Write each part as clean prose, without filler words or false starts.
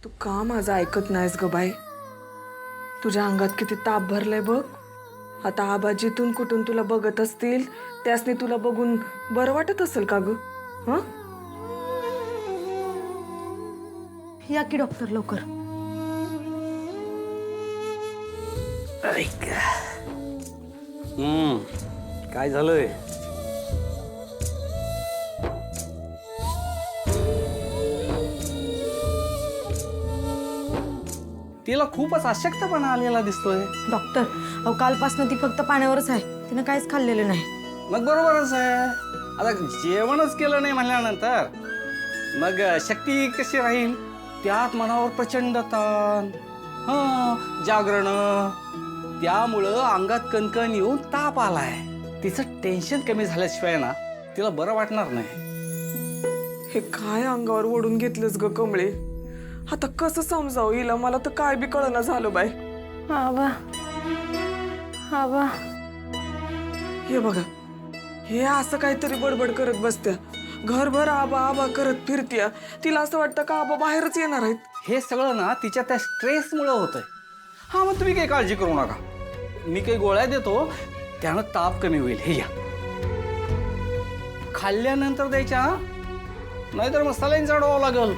तू का माझं ऐकत नाहीस ग बाई? तुझ्या अंगात किती ताप भरलाय बघ. आता आबा जिथून कुठून तुला बघत असतील त्यासनी तुला बघून बरं वाटत असेल का ग? हं? या की डॉक्टर लवकर. काय झालंय? तिला खूपच अशक्तपणा आलेला दिसतोय. डॉक्टर अहो कालपासून ती फक्त पाण्यावरच आहे. तिनं काहीच खाल्लेलं नाही. मग बरोबरच आहे. आता जेवणच केलं नाही म्हणल्यानंतर मग शक्ती कशी राहील? त्यात मनावर प्रचंड ताण, जागरण, त्यामुळं अंगात कणकण येऊन ताप आलाय. तिचं टेन्शन कमी झाल्याशिवाय ना तिला बरं वाटणार नाही. हे काय अंगावर ओढून घेतलंस ग कमळे? आता कसं समजावं हिला? मला तर काय बी कळना झालं बाय. आबा आबा हे बघा, हे असं काहीतरी बडबड करत बसत्या. घरभर आबा आबा करत फिरत्या. तिला असं वाटतं का आबा बाहेरच येणार आहेत. हे सगळं ना तिच्या त्या स्ट्रेसमुळे होतंय. मग तुम्ही काही काळजी करू नका. मी काही गोळ्या देतो, त्यानं ताप कमी होईल. हे घ्या, खाल्ल्यानंतर द्यायच्या, नाहीतर मग सलाईन चढवावं लागल,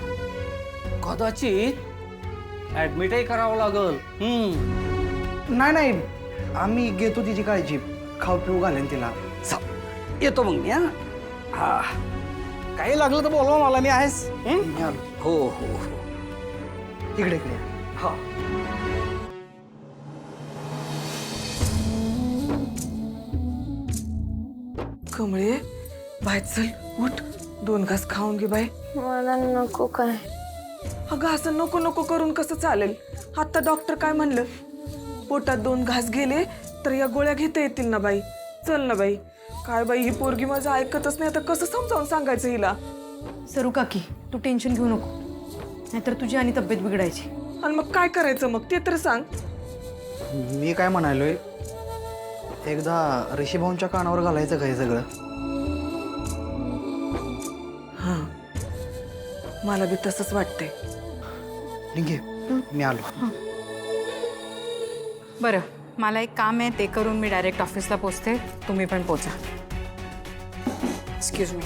कदाचित ऍडमिटही करावं लागल. नाही नाही, आम्ही घेतो तिची काळजी. खाऊ पिऊ घालेन तिला. येतो मग मी. हा, काही लागलं तर बोलवा मला, मी आहेस. मी आलो. हो हो हो. इकडे इकडे. हा. कमळे बाय, चल उठ, 2 घास खाऊन घे बाय. मला नको काय. अगं असं नको नको करून कसं चालेल? आता डॉक्टर काय म्हणलं? पोटात 2 घास गेले तर या गोळ्या घेता येतील ना बाई. चल ना बाई. काय बाई, ही पोरगी माझं ऐकतच नाही. आता कसं समजावून सांगायचं हिला? सरू काकी तू टेन्शन घेऊ नको, नाहीतर तुझी आणि तब्येत बिघडायची. आणि मग काय करायचं मग ते तर सांग. मी काय म्हणालोय, एकदा ऋषीभाऊंच्या कानावर घालायचं काय सगळं? हां, मला बी तसंच वाटतंय. निघे, मी आलो. बरं, मला एक काम आहे ते करून मी डायरेक्ट ऑफिसला पोचते. तुम्ही पण पोचा. Excuse me.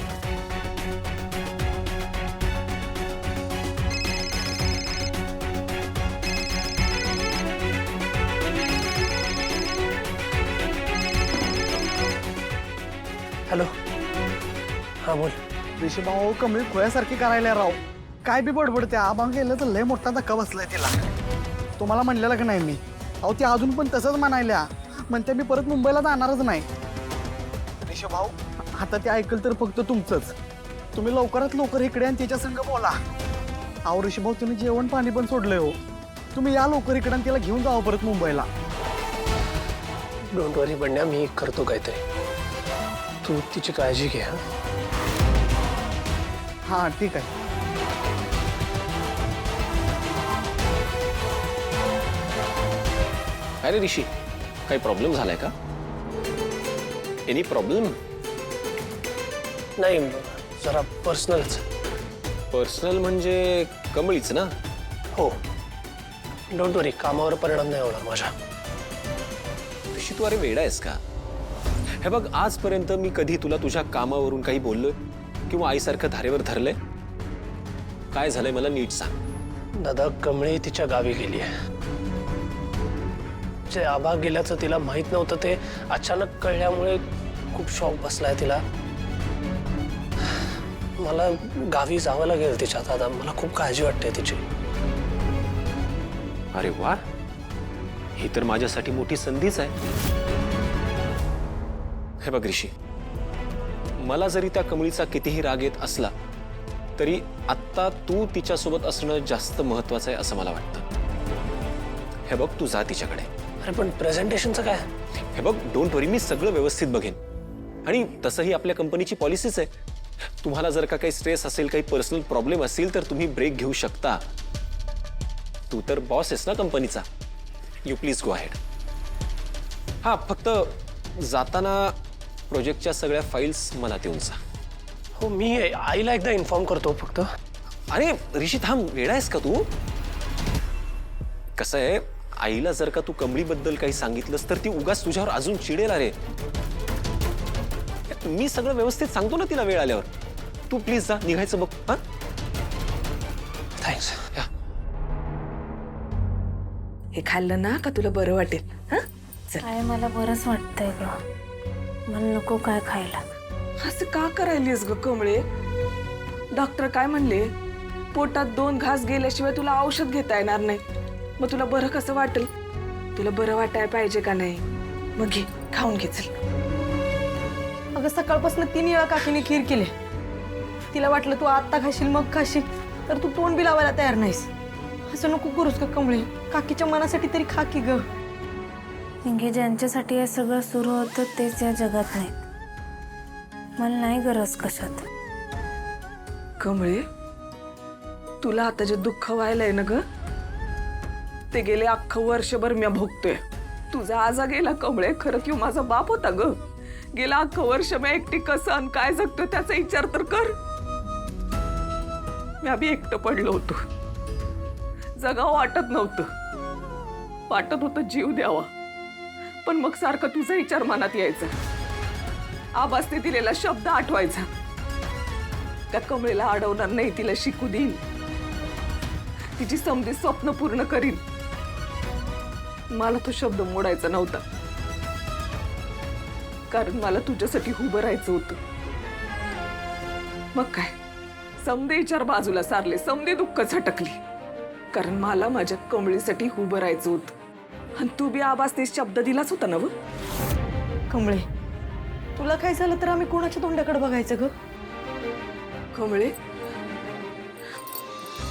हॅलो. हा बोल. ऋषीभाऊ कमळी खोयासारखी करायला राव. काय बी बडबडते. आबांग गेलं तर लय मोठा धक्का बसलाय तिला. तुम्हाला म्हणलेलं की नाही मी? अहो ती अजून पण तसंच म्हणायल्या. म्हणते मी परत मुंबईला जाणारच नाही. ऋषीभाऊ आता ते ऐकल तर फक्त तुमचंच. तुम्ही लवकरात लवकर इकडे आणि तिच्या संग बोला. अहो ऋषीभाऊ तुम्ही जेवण पाणी पण सोडलंय हो. तुम्ही या लवकर इकडे आणि तिला घेऊन जावं परत मुंबईला. डोंट वरी बंड्या, मी करतो काहीतरी. तू तिची काळजी घे. हां ठीक आहे. अरे ऋषी, काही प्रॉब्लेम झालाय का? Any problem? नाही, जरा पर्सनलच. पर्सनल म्हणजे कमळीच ना? हो. डोंट वरी, कामावर परिणाम नाही होणार माझ्या. ऋषी तू अरे वेडा आहेस का? हे बघ, आजपर्यंत मी कधी तुला तुझ्या कामावरून काही बोललोय किंवा आईसारखं धारेवर धरलंय? काय झालंय मला नीट सांग. दादा, कमळी तिच्या गावी गेली आहे. जे आबा गेल्याचं तिला माहित नव्हतं ते अचानक कळल्यामुळे खूप शॉक बसलाय तिला. मला गावी जावं लागेल तिच्या. दादा, मला खूप काळजी वाटते तिची. अरे वा, ही तर माझ्यासाठी मोठी संधीच आहे. हे बघ ऋषी, मला जरी त्या कमळीचा कितीही राग येत असला तरी आत्ता तू तिच्यासोबत असणं जास्त महत्वाचं आहे असं मला वाटतं. हे बघ, तू जा तिच्याकडे. अरे पण प्रेझेंटेशनचं काय? हे बघ, डोंट वरी, मी सगळं व्यवस्थित बघेन. आणि तसंही आपल्या कंपनीची पॉलिसीच आहे, तुम्हाला जर का काही स्ट्रेस असेल, काही पर्सनल प्रॉब्लेम असेल तर तुम्ही ब्रेक घेऊ शकता. तू तर बॉस आहेस ना कंपनीचा. You please go ahead. हां, फक्त जाताना प्रोजेक्टच्या सगळ्या फाईल्स मला देऊन जा. हो, मी आईला एकदा इन्फॉर्म करतो फक्त. अरे ऋषी थांब, वेडा आहेस का तू? कसं आहे, आईला जर का तू कमळीबद्दल काही सांगितलंस तर ती उगाच तुझ्यावर अजून चिडेल. अरे मी सगळं व्यवस्थित सांगतो ना तिला वेळ आल्यावर. तू प्लीज जा, निघायचं बघ. हा थँक्स. हे खाल्लं ना का तुला बरं वाटेल. हा चल. काय मला बरंच वाटतंय ग. मला नको काय खायला. असं का करायलीस ग कमळे? डॉक्टर काय म्हणले? पोटात 2 घास गेल्याशिवाय तुला औषध घेता येणार नाही. मग तुला बरं कसं वाटेल? तुला बरं वाटायला पाहिजे का नाही? मग घे, खाऊन घे चल. अगं सकाळपासून 3 वेळा काकीने खीर केली. तिला वाटलं तू आत्ता खाशील मग खाशील, तर तू तोंड बी लावायला तयार नाहीस. असं नको करूस का कमळे. काकीच्या मनासाठी तरी खा की ग. निघे, ज्यांच्यासाठी हे सगळं सुरू होतं तेच या जगात नाहीत. मला नाही गरज कशात. कमळे, तुला आता जे दुःख व्हायलंय ना ग, ते गेले अख्खं वर्षभर मी भोगतोय. तुझा आजा गेला कमळे, खरं की माझा बाप होता ग. गेला अख्खं वर्ष मी एकटी कसं आणि काय जगतोय त्याचा विचार तर कर. मी अभि एकटं पडलो होतो. जगावं वाटत नव्हतं. वाटत होतं जीव द्यावा. पण मग सारखं तुझा विचार मनात यायचा. आबासने दिलेला शब्द आठवायचा. त्या कमळेला अडवणार नाही, तिला शिकू देईन, तिची समधी स्वप्न पूर्ण करीन. मला तो शब्द मोडायचा नव्हता, कारण मला तुझ्यासाठी उभं राहायचं होतं. मग काय, समधे विचार बाजूला सारले, समधे दुःख झटकली, कारण मला माझ्या कमळीसाठी उभं राहायचं होतं. आणि तू बी आबासने शब्द दिलाच होता ना व. कमळे, तुला काय झालं तर आम्ही कोणाच्या तोंडाकडे बघायचं ग? कमळे,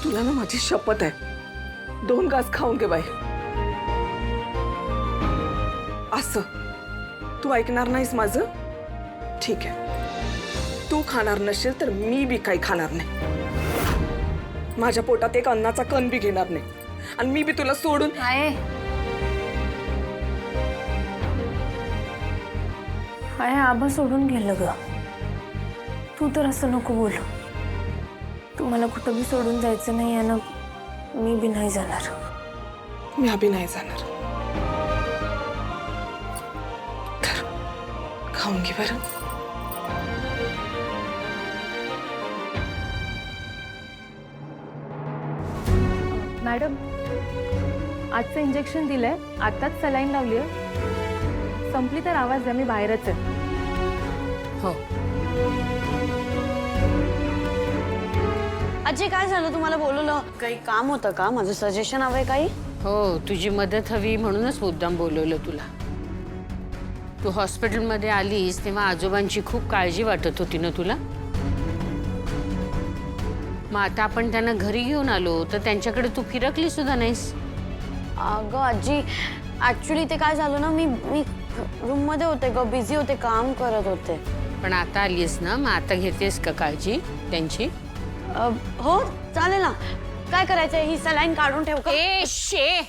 तुला ना माझी शपथ आहे, 2 घास खाऊन घे बाई. असं तू ऐकणार नाहीस माझं? ठीक आहे, तू खाणार नसेल तर मी बी काही खाणार नाही. माझ्या पोटात एक अन्नाचा कण बी घेणार नाही. आणि मी बी तुला सोडून आहे आबा सोडून गेलं ग. तू तर असं नको बोलू. तू मला कुठं बी सोडून जायचं नाही आणि मी बी नाही जाणार. मी बी नाही जाणार. खाऊन घे बरं. मॅडम, आजचं इंजेक्शन दिलंय, आताच सलाईन लावली आहे. संपली तर आवाज द्या, मी बाहेरच आहे. हो. आजी, काय झालं? तुम्हाला बोलवलं? काही काम होतं का? माझं सजेशन हवंय काही? हो, तुझी मदत हवी म्हणूनच मुद्दाम बोलवलं तुला. तू हॉस्पिटलमध्ये आलीस तेव्हा आजोबांची खूप काळजी वाटत होती ना तुला. मग आता आपण त्यांना घरी घेऊन आलो तर त्यांच्याकडे तू फिरकली सुद्धा नाहीस. अगं आजी, ऍक्च्युली ते काय झालं ना, मी रूम मध्ये होते ग, बिझी होते, काम करत होते. पण आता आलीस ना, मग आता घेतेस का काळजी त्यांची? हो चालेल ना. काय करायचंय? ही सलाईन काढून ठेव का? ए शे,